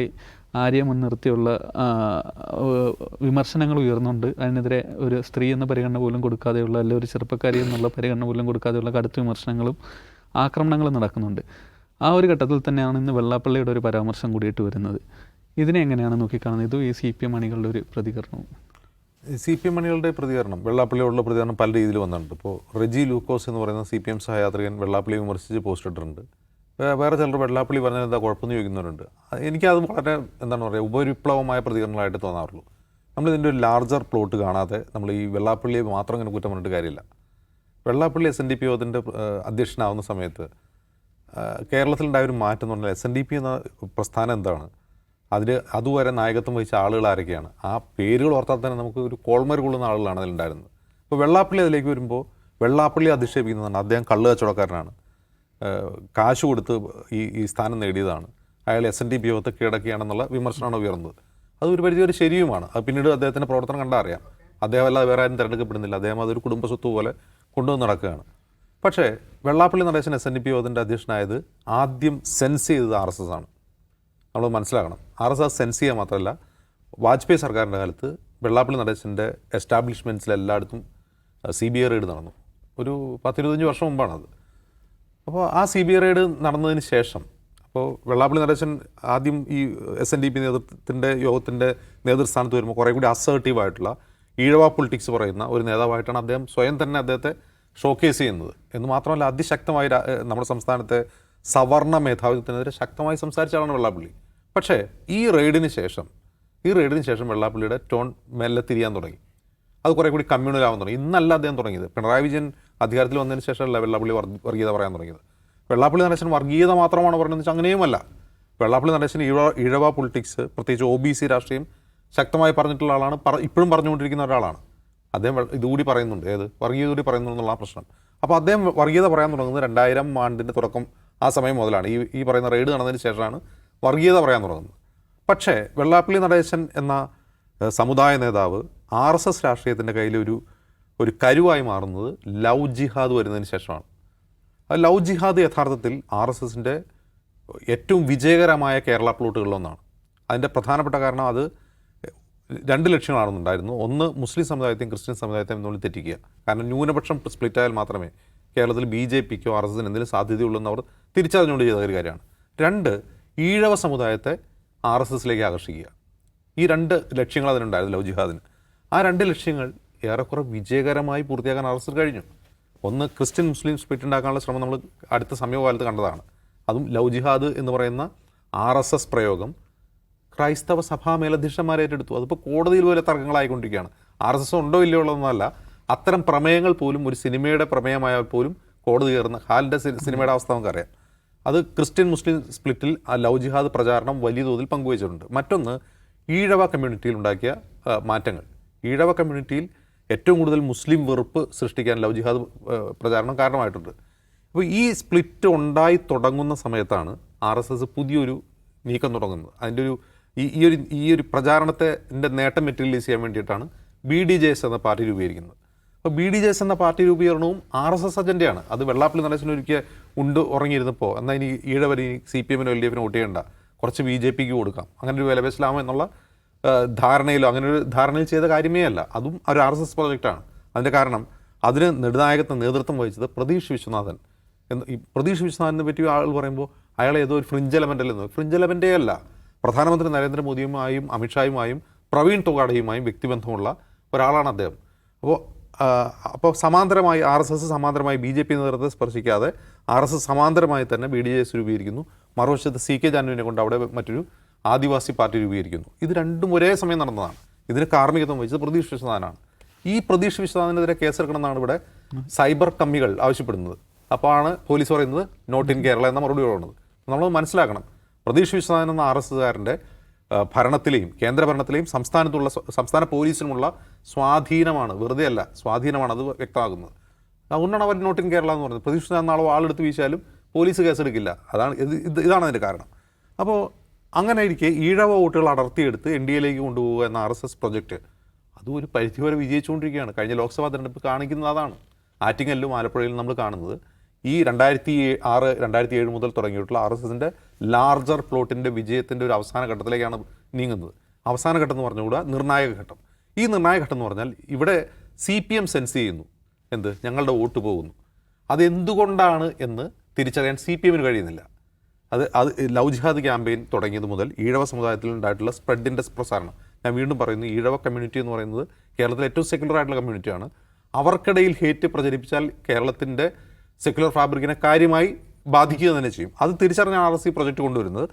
ആര്യയെ മുൻനിർത്തിയുള്ള വിമർശനങ്ങൾ ഉയർന്നുണ്ട്. അതിനെതിരെ ഒരു സ്ത്രീ എന്ന പരിഗണന പോലും കൊടുക്കാതെയുള്ള, അല്ലെങ്കിൽ ഒരു ചെറുപ്പക്കാരി എന്നുള്ള പരിഗണന പോലും കൊടുക്കാതെയുള്ള കടുത്ത വിമർശനങ്ങളും ആക്രമണങ്ങളും നടക്കുന്നുണ്ട്. ആ ഒരു ഘട്ടത്തിൽ തന്നെയാണ് ഇന്ന് വെള്ളാപ്പള്ളിയുടെ ഒരു പരാമർശം കൂടിയിട്ട് വരുന്നത്. ഇതിനെ എങ്ങനെയാണ് നോക്കിക്കാണുന്നത്? ഇതും ഈ CPM അണികളുടെ ഒരു പ്രതികരണവും. CPM അണികളുടെ പ്രതികരണം, വെള്ളാപ്പള്ളിയോടുള്ള പ്രതികരണം പല രീതിയിൽ വന്നിട്ടുണ്ട്. ഇപ്പോൾ റെജി ലൂക്കോസ് എന്ന് പറയുന്ന CPM സഹയാത്രികൻ വെള്ളാപ്പള്ളി വിമർശിച്ച് പോസ്റ്റ് ഇട്ടിട്ടുണ്ട്. വേറെ ചിലർ വെള്ളാപ്പള്ളി പറഞ്ഞാൽ എന്താ കുഴപ്പമെന്ന് ചോദിക്കുന്നവരുണ്ട്. എനിക്കത് വളരെ എന്താണ് പറയുക, ഉപരിപ്ലവമായ പ്രതികരണങ്ങളായിട്ട് തോന്നാറുള്ളൂ. നമ്മളിതിൻ്റെ ഒരു ലാർജർ പ്ലോട്ട് കാണാതെ നമ്മൾ ഈ വെള്ളാപ്പള്ളിയെ മാത്രം ഇങ്ങനെ കുറ്റം പറഞ്ഞിട്ട് കാര്യമില്ല. വെള്ളാപ്പള്ളി SNDP യോഗത്തിൻ്റെ അധ്യക്ഷനാവുന്ന സമയത്ത് കേരളത്തിലുണ്ടായ ഒരു മാറ്റം എന്ന് പറഞ്ഞാൽ SNDP എന്ന പ്രസ്ഥാനം എന്താണ്, അതുവരെ നായകത്വം വഹിച്ച ആളുകൾ ആരൊക്കെയാണ്, ആ പേരുകൾ ഓർത്താൽ തന്നെ നമുക്ക് ഒരു കോൾമർ കൊള്ളുന്ന ആളുകളാണ് അതിലുണ്ടായിരുന്നത്. ഇപ്പോൾ വെള്ളാപ്പള്ളി അതിലേക്ക് വരുമ്പോൾ വെള്ളാപ്പള്ളി അധിക്ഷേപിക്കുന്നതാണ്. അദ്ദേഹം കള്ള് കച്ചവടക്കാരനാണ്, കാശ് കൊടുത്ത് ഈ സ്ഥാനം നേടിയതാണ്, അയാൾ SNDP യോഗത്തെ കീഴടക്കിയാണെന്നുള്ള വിമർശനമാണ് ഉയർന്നത്. അത് ഒരു പരിധി വരെ ശരിയുമാണ്. അത് പിന്നീട് അദ്ദേഹത്തിൻ്റെ പ്രവർത്തനം കണ്ടാൽ അറിയാം. അദ്ദേഹം അല്ലാതെ വേറെ ആരും തിരഞ്ഞെടുക്കപ്പെടുന്നില്ല. അദ്ദേഹം അതൊരു കുടുംബ സ്വത്ത് പോലെ കൊണ്ടുവന്ന് നടക്കുകയാണ്. പക്ഷേ വെള്ളാപ്പള്ളി നടേശൻ SNDP യോഗത്തിൻ്റെ അധ്യക്ഷനായത് ആദ്യം സെൻസ് ചെയ്തത് RSS ആണ്. നമ്മൾ മനസ്സിലാക്കണം. RSS സെൻസ് ചെയ്യുക മാത്രമല്ല, വാജ്പേയി സർക്കാരിൻ്റെ കാലത്ത് വെള്ളാപ്പള്ളി നടേശൻ്റെ എസ്റ്റാബ്ലിഷ്മെൻറ്റ്സിലെല്ലായിടത്തും CBI റെയ്ഡ് നടന്നു. ഒരു 10-25 വർഷം മുമ്പാണത്. അപ്പോൾ ആ CBI റെയ്ഡ് നടന്നതിന് ശേഷം അപ്പോൾ വെള്ളാപ്പള്ളി നടേശൻ ആദ്യം ഈ SNDP യോഗത്തിൻ്റെ നേതൃസ്ഥാനത്ത് വരുമ്പോൾ കുറേ കൂടി അസേർട്ടീവായിട്ടുള്ള ഈഴവ പൊളിറ്റിക്സ് പറയുന്ന ഒരു നേതാവായിട്ടാണ് അദ്ദേഹം സ്വയം തന്നെ അദ്ദേഹത്തെ ഷോക്കേസ് ചെയ്യുന്നത്. എന്ന് മാത്രമല്ല, അതിശക്തമായി നമ്മുടെ സംസ്ഥാനത്തെ സവർണ മേധാവിത്വത്തിനെതിരെ ശക്തമായി സംസാരിച്ച ആളാണ് വെള്ളാപ്പള്ളി. പക്ഷേ ഈ റെയ്ഡിന് ശേഷം വെള്ളാപ്പള്ളിയുടെ ടോൺ മെല്ലെ തിരിയാൻ തുടങ്ങി. അത് കുറേ കൂടി കമ്മ്യൂണലാവാൻ തുടങ്ങി. ഇന്നല്ല അദ്ദേഹം തുടങ്ങിയത്. പിണറായി വിജയൻ അധികാരത്തിൽ വന്നതിന് ശേഷമല്ല വെള്ളാപ്പള്ളി വർഗീയത പറയാൻ തുടങ്ങിയത്. വെള്ളാപ്പള്ളി നടേശൻ വർഗീയത മാത്രമാണ് പറയുന്നത് വെച്ചാൽ അങ്ങനെയുമല്ല. വെള്ളാപ്പള്ളി നടേശൻ ഈഴവ പൊളിറ്റിക്സ്, പ്രത്യേകിച്ച് OBC രാഷ്ട്രീയം ശക്തമായി പറഞ്ഞിട്ടുള്ള ആളാണ്, ഇപ്പോഴും പറഞ്ഞുകൊണ്ടിരിക്കുന്ന ഒരാളാണ്. അദ്ദേഹം ഇതുകൂടി പറയുന്നുണ്ട്, വർഗീയത കൂടി പറയുന്നു എന്നുള്ള ആ പ്രശ്നം. അപ്പോൾ അദ്ദേഹം വർഗീയത പറയാൻ തുടങ്ങുന്നത് 2000 ആണ്ടിൻ്റെ തുടക്കം, ആ സമയം മുതലാണ്. ഈ പറയുന്ന റെയ്ഡ് നടന്നതിന് ശേഷമാണ് വർഗീയത പറയാൻ തുടങ്ങുന്നത്. പക്ഷേ വെള്ളാപ്പള്ളി നടേശൻ എന്ന സമുദായ നേതാവ് RSS രാഷ്ട്രീയത്തിൻ്റെ കയ്യിൽ ഒരു കരുവായി മാറുന്നത് ലവ് ജിഹാദ് വരുന്നതിന് ശേഷമാണ്. ആ ലവ് ജിഹാദ് യഥാർത്ഥത്തിൽ RSSൻ്റെ ഏറ്റവും വിജയകരമായ കേരള പ്ലോട്ടുകളിലൊന്നാണ്. അതിൻ്റെ പ്രധാനപ്പെട്ട കാരണം അത് 2 ലക്ഷ്യങ്ങളാണെന്നുണ്ടായിരുന്നു. ഒന്ന്, മുസ്ലിം സമുദായത്തെയും ക്രിസ്ത്യൻ സമുദായത്തെയും തമ്മിൽ തെറ്റിക്കുക. കാരണം ന്യൂനപക്ഷം സ്പ്ലിറ്റായാൽ മാത്രമേ കേരളത്തിൽ BJPക്കോ RSSന് എന്തെങ്കിലും സാധ്യതയുള്ളൂ എന്ന് അവർ തിരിച്ചറിഞ്ഞുകൊണ്ട് ചെയ്ത ഒരു കാര്യമാണ്. 2, ഈഴവ സമുദായത്തെ RSSലേക്ക് ആകർഷിക്കുക. ഈ 2 ലക്ഷ്യങ്ങൾ അതിനുണ്ടായിരുന്നു ലവ് ജിഹാദിന്. ആ 2 ലക്ഷ്യങ്ങൾ ഏറെക്കുറെ വിജയകരമായി പൂർത്തിയാക്കാൻ RSS കഴിഞ്ഞു. ഒന്ന്, ക്രിസ്ത്യൻ മുസ്ലിം സ്പ്ലിറ്റ് ഉണ്ടാക്കാനുള്ള ശ്രമം നമ്മൾ അടുത്ത സമീപകാലത്ത് കണ്ടതാണ്. അതും ലവ് ജിഹാദ് എന്ന് പറയുന്ന RSS പ്രയോഗം ക്രൈസ്തവ സഭാ മേലധ്യക്ഷന്മാരെ ഏറ്റെടുത്തു. അതിപ്പോൾ കോടതിയിൽ പോലെ തർക്കങ്ങളായിക്കൊണ്ടിരിക്കുകയാണ്. RSS ഉണ്ടോ ഇല്ലയോ ഉള്ളതെന്നല്ല, അത്തരം പ്രമേയങ്ങൾ പോലും ഒരു സിനിമയുടെ പ്രമേയമായാൽ പോലും കോടതി കയറുന്ന ഹാലിൻ്റെ സിനിമയുടെ അവസ്ഥ നമുക്കറിയാം. അത് ക്രിസ്ത്യൻ മുസ്ലിം സ്പ്ലിറ്റിൽ ആ ലവ് ജിഹാദ് പ്രചാരണം വലിയ തോതിൽ പങ്കുവച്ചിട്ടുണ്ട്. മറ്റൊന്ന്, ഈഴവ കമ്മ്യൂണിറ്റിയിൽ ഉണ്ടാക്കിയ മാറ്റങ്ങൾ. ഈഴവ കമ്മ്യൂണിറ്റിയിൽ ഏറ്റവും കൂടുതൽ മുസ്ലിം വെറുപ്പ് സൃഷ്ടിക്കാൻ ലവ് ജിഹാദ് പ്രചാരണം കാരണമായിട്ടുണ്ട്. അപ്പോൾ ഈ സ്പ്ലിറ്റ് ഉണ്ടായി തുടങ്ങുന്ന സമയത്താണ് RSS പുതിയൊരു നീക്കം തുടങ്ങുന്നത്. അതിൻ്റെ ഈ ഒരു പ്രചാരണത്തെ നേട്ടം മെറ്റീരിയലൈസ് ചെയ്യാൻ വേണ്ടിയിട്ടാണ് BDJS എന്ന പാർട്ടി രൂപീകരിക്കുന്നത്. അപ്പോൾ BDJS എന്ന പാർട്ടി രൂപീകരണവും RSS അജണ്ടയാണ്. അത് വെള്ളാപ്പള്ളി നടേശൻ ഒരിക്കൽ ഉറങ്ങിയിരുന്നപ്പോൾ എന്നാൽ ഇനി ഈഴവരി CPMനോ LDFനോ വോട്ട് ചെയ്യേണ്ട, കുറച്ച് BJPക്ക് കൊടുക്കാം, അങ്ങനെ ഒരു വിലപേശലാമോ എന്നുള്ള ധാരണയിലോ അങ്ങനെ ഒരു ധാരണയിൽ ചെയ്ത കാര്യമേ അല്ല. അതും ഒരു RSS പ്രോജക്റ്റാണ്. അതിൻ്റെ കാരണം അതിന് നേതൃത്വം വഹിച്ചത് പ്രതീഷ് വിശ്വനാഥൻ എന്ന്. ഈ പ്രതീഷ് വിശ്വനാഥനെ പറ്റി ആൾ പറയുമ്പോൾ അയാൾ ഏതോ ഒരു ഫ്രിഞ്ച് എലമെൻ്റല്ലെന്ന്. ഫ്രിഞ്ച് എലമെൻ്റേ അല്ല, പ്രധാനമന്ത്രി നരേന്ദ്രമോദിയുമായും അമിത്ഷായുമായും പ്രവീൺ തൊഗാഡയുമായും വ്യക്തിബന്ധമുള്ള ഒരാളാണ് അദ്ദേഹം. അപ്പോൾ സമാന്തരമായി സമാന്തരമായി BJP നേതൃത്വത്തെ സ്പർശിക്കാതെ RSS സമാന്തരമായി തന്നെ BDJS രൂപീകരിക്കുന്നു. മറുവശത്ത് CK ജാനുവിനെ കൊണ്ട് അവിടെ മറ്റൊരു ആദിവാസി പാർട്ടി രൂപീകരിക്കുന്നു. ഇത് രണ്ടും ഒരേ സമയം നടന്നതാണ്. ഇതിന് കാർമ്മികത്വം വഹിച്ചത് പ്രതീഷ് വിശ്വനാഥനാണ്. ഈ പ്രതീഷ് വിശ്വനാഥനെതിരെ കേസെടുക്കണമെന്നാണ് ഇവിടെ സൈബർ കമ്മികൾ ആവശ്യപ്പെടുന്നത്. അപ്പോൾ ആണ് പോലീസ് പറയുന്നത് നോട്ട് ഇൻ കേരള എന്ന മറുപടി പറയുന്നത്. നമ്മൾ മനസ്സിലാക്കണം, പ്രതീഷ് വിശ്വനാഥൻ എന്ന RSSകാരൻ്റെ ഭരണത്തിലെയും കേന്ദ്ര ഭരണത്തിലെയും സംസ്ഥാന പോലീസിനുമുള്ള സ്വാധീനമാണ്, വെറുതെ അല്ല, സ്വാധീനമാണ് അത് വ്യക്തമാകുന്നത്. അതുകൊണ്ടാണ് അവർ നോട്ട് ഇൻ കേരള എന്ന് പറയുന്നത്. പ്രതീക്ഷ നാളെ ആളെടുത്ത് വീശാലും പോലീസ് കേസെടുക്കില്ല. ഇതാണ് അതിൻ്റെ കാരണം. അപ്പോൾ അങ്ങനെ ഇരിക്കെ ഈഴവ വോട്ടുകൾ അടർത്തിയെടുത്ത് NDAയിലേക്ക് കൊണ്ടുപോകുക എന്ന RSS പ്രൊജക്റ്റ് അതും ഒരു പരിധിവരെ വിജയിച്ചുകൊണ്ടിരിക്കുകയാണ്. കഴിഞ്ഞ ലോക്സഭാ തെരഞ്ഞെടുപ്പ് കാണിക്കുന്നത് അതാണ്. ആറ്റിങ്ങലിലും ആലപ്പുഴയിലും നമ്മൾ കാണുന്നത് ഈ 2006, 2007 മുതൽ തുടങ്ങിയിട്ടുള്ള RSSൻ്റെ ലാർജർ പ്ലോട്ടിൻ്റെ വിജയത്തിൻ്റെ ഒരു അവസാന ഘട്ടത്തിലേക്കാണ് നീങ്ങുന്നത്. അവസാന ഘട്ടം എന്ന് പറഞ്ഞുകൂടാ, നിർണായക ഘട്ടം. ഈ നിർണായക ഘട്ടം എന്ന് പറഞ്ഞാൽ ഇവിടെ CPM സെൻസ് ചെയ്യുന്നു, എന്ത്, ഞങ്ങളുടെ വോട്ട് പോകുന്നു. അതെന്തുകൊണ്ടാണ് എന്ന് തിരിച്ചറിയാൻ CPMന് കഴിയുന്നില്ല. അത് ലവ് ജിഹാദ് ക്യാമ്പയിൻ തുടങ്ങിയത് മുതൽ ഈഴവ സമുദായത്തിൽ ഉണ്ടായിട്ടുള്ള സ്പ്രെഡിൻ്റെ പ്രസാരണം. ഞാൻ വീണ്ടും പറയുന്നു, ഈഴവ കമ്മ്യൂണിറ്റി എന്ന് പറയുന്നത് കേരളത്തിലെ ഏറ്റവും സെക്യുലർ ആയിട്ടുള്ള കമ്മ്യൂണിറ്റിയാണ്. അവർക്കിടയിൽ ഹേറ്റ് പ്രചരിപ്പിച്ചാൽ കേരളത്തിൻ്റെ സെക്യുലർ ഫാബ്രിക്കിനെ കാര്യമായി ബാധിക്കുക തന്നെ ചെയ്യും. അത് തിരിച്ചറിഞ്ഞ RSS പ്രൊജക്റ്റ് കൊണ്ടുവരുന്നത്.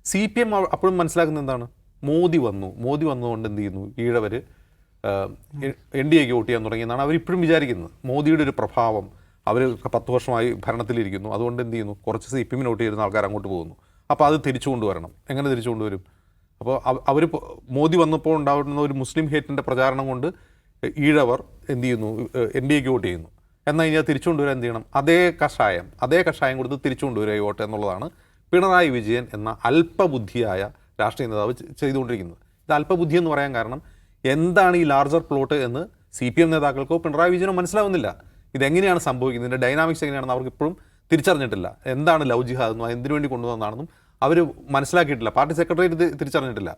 CPM അപ്പോഴും മനസ്സിലാക്കുന്നത് എന്താണ്, മോദി വന്നതുകൊണ്ട് എന്ത് ചെയ്യുന്നു, ഈഴവർ NDAക്ക് വോട്ട് ചെയ്യാൻ തുടങ്ങിയെന്നാണ് അവരിപ്പോഴും വിചാരിക്കുന്നത്. മോദിയുടെ ഒരു പ്രഭാവം, അവർ 10 വർഷമായി ഭരണത്തിലിരിക്കുന്നു, അതുകൊണ്ട് എന്ത് ചെയ്യുന്നു, കുറച്ച് CPMന് വോട്ട് ചെയ്യുന്ന ആൾക്കാർ അങ്ങോട്ട് പോകുന്നു. അപ്പോൾ അത് തിരിച്ചു കൊണ്ടുവരണം. എങ്ങനെ തിരിച്ചു കൊണ്ടുവരും? അപ്പോൾ അവർ മോദി വന്നപ്പോൾ ഉണ്ടാവുന്ന ഒരു മുസ്ലിം ഹേറ്റിൻ്റെ പ്രചാരണം കൊണ്ട് ഈഴവർ എന്ത് ചെയ്യുന്നു, NDAക്ക് വോട്ട് ചെയ്യുന്നു. എന്നാൽ ഇനി അത് തിരിച്ചു കൊണ്ടുവരാൻ എന്ത് ചെയ്യണം, അതേ കഷായം കൊടുത്ത് തിരിച്ചു കൊണ്ടുവരിക ഈ വോട്ട് എന്നുള്ളതാണ് പിണറായി വിജയൻ എന്ന അല്പബുദ്ധിയായ രാഷ്ട്രീയ നേതാവ് ചെയ്തുകൊണ്ടിരിക്കുന്നത്. ഇത് അല്പബുദ്ധി എന്ന് പറയാൻ കാരണം എന്താണ് ഈ ലാർജർ പ്ലോട്ട് എന്ന് CPM നേതാക്കൾക്കോ പിണറായി വിജയനോ മനസ്സിലാവുന്നില്ല. ഇതെങ്ങനെയാണ് സംഭവിക്കുന്നത്, ഇതിൻ്റെ ഡൈനാമിക്സ് എങ്ങനെയാണെന്ന് അവർക്ക് ഇപ്പോഴും തിരിച്ചറിഞ്ഞിട്ടില്ല. എന്താണ് ലവ് ജിഹാദ് എന്നും എന്തിനു വേണ്ടി കൊണ്ടുവന്നതാണെന്നും അവർ മനസ്സിലാക്കിയിട്ടില്ല. പാർട്ടി സെക്രട്ടേറിയറ്റ് തിരിച്ചറിഞ്ഞിട്ടില്ല.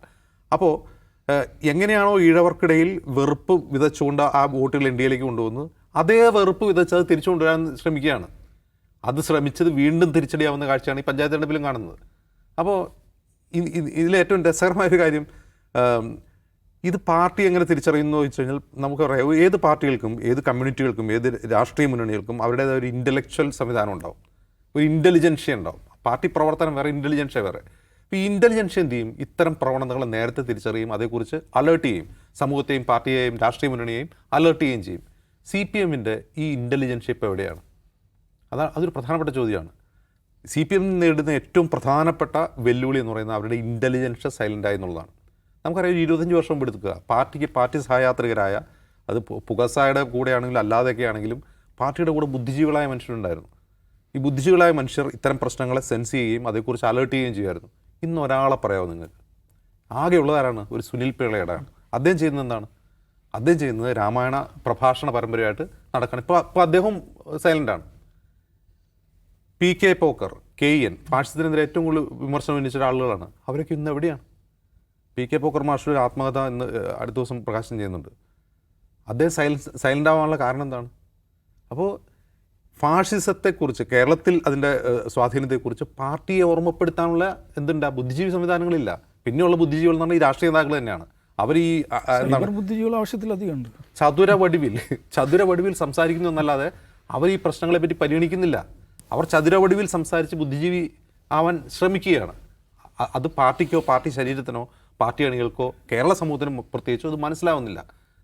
അപ്പോൾ എങ്ങനെയാണോ ഈഴവർക്കിടയിൽ വെറുപ്പ് വിതച്ചുകൊണ്ട് ആ വോട്ടുകൾ NDAയിലേക്ക് കൊണ്ടുവന്ന് അതേ വെറുപ്പ് വിതച്ചത് തിരിച്ചു കൊണ്ടുവരാൻ ശ്രമിക്കുകയാണ്. അത് ശ്രമിച്ചത് വീണ്ടും തിരിച്ചടിയാവുന്ന കാഴ്ചയാണ് ഈ പഞ്ചായത്ത് തെരഞ്ഞെടുപ്പിലും കാണുന്നത്. അപ്പോൾ ഇതിലേറ്റവും രസകരമായൊരു കാര്യം, ഇത് പാർട്ടി എങ്ങനെ തിരിച്ചറിയുന്നു എന്ന് വെച്ച് കഴിഞ്ഞാൽ നമുക്കറിയാം, ഏത് പാർട്ടികൾക്കും ഏത് കമ്മ്യൂണിറ്റികൾക്കും ഏത് രാഷ്ട്രീയ മുന്നണികൾക്കും അവരുടേതായ ഒരു ഇൻ്റലക്ച്വൽ സംവിധാനം ഉണ്ടാവും, ഒരു ഇൻ്റലിജൻഷ്യ ഉണ്ടാവും. പാർട്ടി പ്രവർത്തനം വേറെ, ഇൻ്റലിജൻഷ്യ വേറെ. അപ്പോൾ ഈ ഇൻ്റലിജൻഷ്യ എന്ത് ചെയ്യും, ഇത്തരം പ്രവണതകളെ നേരത്തെ തിരിച്ചറിയും, അതേക്കുറിച്ച് അലേർട്ട് ചെയ്യും, സമൂഹത്തെയും പാർട്ടിയെയും രാഷ്ട്രീയ മുന്നണിയെയും അലേർട്ട് ചെയ്യുകയും ചെയ്യും. CPMൻ്റെ ഈ ഇൻ്റലിജൻഷ്യ ഇപ്പോൾ എവിടെയാണ്? അതൊരു പ്രധാനപ്പെട്ട ചോദ്യമാണ്. CPM നേരിടുന്ന ഏറ്റവും പ്രധാനപ്പെട്ട വെല്ലുവിളി എന്ന് പറയുന്നത് അവരുടെ ഇൻ്റലിജൻഷ്യ സൈലൻ്റായി എന്നുള്ളതാണ്. നമുക്കറിയാം, 25 വർഷം മുമ്പ് എടുക്കുക, പാർട്ടി സഹയാത്രികരായ, അത് പുകസായുടെ കൂടെയാണെങ്കിലും അല്ലാതെയൊക്കെ ആണെങ്കിലും പാർട്ടിയുടെ കൂടെ ബുദ്ധിജീവികളായ മനുഷ്യരുണ്ടായിരുന്നു. ഈ ബുദ്ധിജീവികളായ മനുഷ്യർ ഇത്തരം പ്രശ്നങ്ങളെ സെൻസ് ചെയ്യുകയും അതേക്കുറിച്ച് അലേർട്ട് ചെയ്യുകയും ചെയ്യുമായിരുന്നു. ഇന്ന് ഒരാളെ പറയാമോ നിങ്ങൾക്ക്? ആകെയുള്ളതാരാണ്? ഒരു സുനിൽ പിള്ളയുടെയാണ്. അദ്ദേഹം ചെയ്യുന്നത് എന്താണ്? അദ്ദേഹം ചെയ്യുന്നത് രാമായണ പ്രഭാഷണ പരമ്പരയായിട്ട് നടക്കണം. ഇപ്പോൾ അദ്ദേഹം സൈലൻ്റാണ്. PK പോക്കർ, KN ഫാഷിസത്തിനെതിരെ ഏറ്റവും കൂടുതൽ വിമർശനം ഉന്നയിച്ച ആളുകളാണ്. അവരൊക്കെ ഇന്ന് എവിടെയാണ്? PK പോക്കർ മാസ്റ്റർ ഒരു ആത്മകഥ ഇന്ന് അടുത്ത ദിവസം പ്രകാശനം ചെയ്യുന്നുണ്ട്. അദ്ദേഹം സൈലൻ്റ് ആവാനുള്ള കാരണം എന്താണ്? അപ്പോൾ ഫാഷിസത്തെക്കുറിച്ച്, കേരളത്തിൽ അതിൻ്റെ സ്വാധീനത്തെക്കുറിച്ച് പാർട്ടിയെ ഓർമ്മപ്പെടുത്താനുള്ള ബുദ്ധിജീവി സംവിധാനങ്ങളില്ല. പിന്നെയുള്ള ബുദ്ധിജീവികൾ എന്ന് പറഞ്ഞാൽ ഈ രാഷ്ട്രീയ നേതാക്കൾ തന്നെയാണ്. അവർ ഈ ബുദ്ധിജീവികൾ ആവശ്യത്തിലധികമുണ്ട്. ചതുരവടിവിൽ സംസാരിക്കുന്നു എന്നല്ലാതെ അവർ ഈ പ്രശ്നങ്ങളെപ്പറ്റി പരിഗണിക്കുന്നില്ല. അവർ ചതുരവടിവിൽ സംസാരിച്ച് ബുദ്ധിജീവി ആവാൻ ശ്രമിക്കുകയാണ്. അത് പാർട്ടിക്കോ പാർട്ടി ശരീരത്തിനോ പാർട്ടി അണികൾക്കോ കേരള സമൂഹത്തിനും പ്രത്യേകിച്ചോ അത് മനസ്സിലാവുന്നില്ല.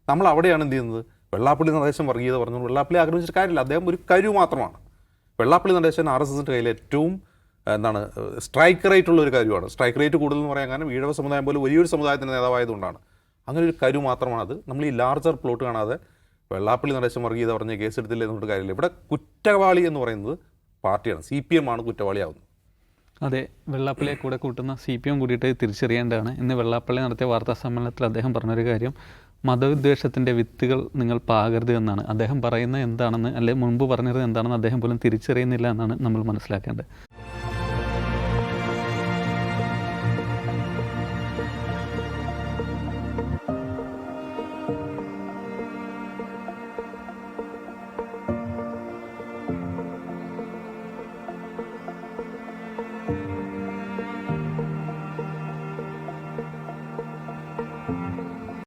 നമ്മൾ അവിടെയാണ് എന്ത് ചെയ്യുന്നത്? വെള്ളാപ്പള്ളി നടേശൻ വർഗീയത പറഞ്ഞു, വെള്ളാപ്പള്ളി ആക്രമിച്ചിട്ട് കാര്യമില്ല, അദ്ദേഹം ഒരു കരു മാത്രമാണ്. വെള്ളാപ്പള്ളി നടേശൻ RSSൻ്റെ കയ്യിൽ ഏറ്റവും സ്ട്രൈക്ക് റേറ്റ് ഉള്ള ഒരു കാര്യമാണ്. സ്ട്രൈക്ക് റേറ്റ് കൂടുതൽ എന്ന് പറയാൻ കാരണം ഈഴവ സമുദായം പോലെ വലിയൊരു സമുദായത്തിൻ്റെ നേതാവായതുകൊണ്ടാണ്. അങ്ങനെ ഒരു കരു മാത്രമാണത്. നമ്മൾ ഈ ലാർജർ പ്ലോട്ട് കാണാതെ വെള്ളാപ്പള്ളി നടേശൻ വർഗീയത പറഞ്ഞ് കേസെടുത്തില്ല എന്നിട്ട് കാര്യമില്ല. ഇവിടെ കുറ്റവാളി എന്ന് പറയുന്നത് പാർട്ടിയാണ്. CPM ആണ് കുറ്റവാളിയാവുന്നത്. അതെ, വെള്ളാപ്പള്ളിയെ കൂടെ കൂട്ടുന്ന CPM കൂടിയിട്ട് തിരിച്ചറിയേണ്ടതാണ്. ഇന്ന് വെള്ളാപ്പള്ളി നടത്തിയ വാർത്താ സമ്മേളനത്തിൽ അദ്ദേഹം പറഞ്ഞൊരു കാര്യം, മതവിദ്വേഷത്തിൻ്റെ വിത്തുകൾ നിങ്ങൾ പാകരുത് എന്നാണ്. അദ്ദേഹം പറയുന്നത് എന്താണെന്ന്, അല്ലെങ്കിൽ മുൻപ് പറഞ്ഞത് എന്താണെന്ന് അദ്ദേഹം പോലും തിരിച്ചറിയുന്നില്ല എന്നാണ് നമ്മൾ മനസ്സിലാക്കേണ്ടത്.